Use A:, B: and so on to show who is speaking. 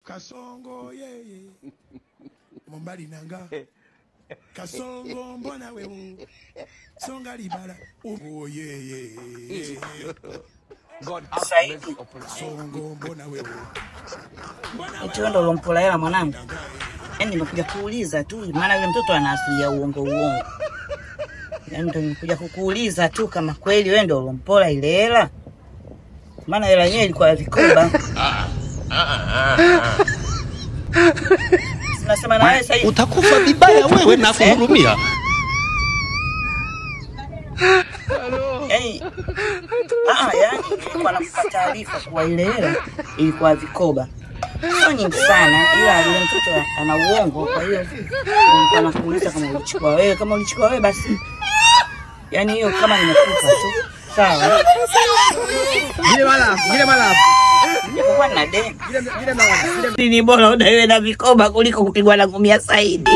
A: Kasongo ye Mombali nanga Kasongo mbona wewe Songa libala oh ye
B: God have
A: Songo mbona wewe
C: eti ndo lompola hela mwanangu. Yaani nimekuja kuuliza tu maana yule mtoto ana asili ya uongo. Yaani ndo nimekuja kukuuliza tu kama kweli wewe ndo lompola ile hela. Maana hela yenyewe ilikuwa vikoba. Nasema na wewe sasa
D: utakufa vibaya wewe na kuhurumia.
C: Yaani ilikuwa nakupa taarifa kwa ile hela ilikuwa vikoba. Sio nyingi sana ila yule mtoto ana uongo, kwa hiyo nilikuwa nakuuliza kama ulichukua wewe. Kama ulichukua wewe basi yani hiyo kama nimekupa tu sawa.
B: Gile mala.
C: Kwa na deni. Ni bora udawe na vikoba kuliko kupigwa na ngumi Saidi.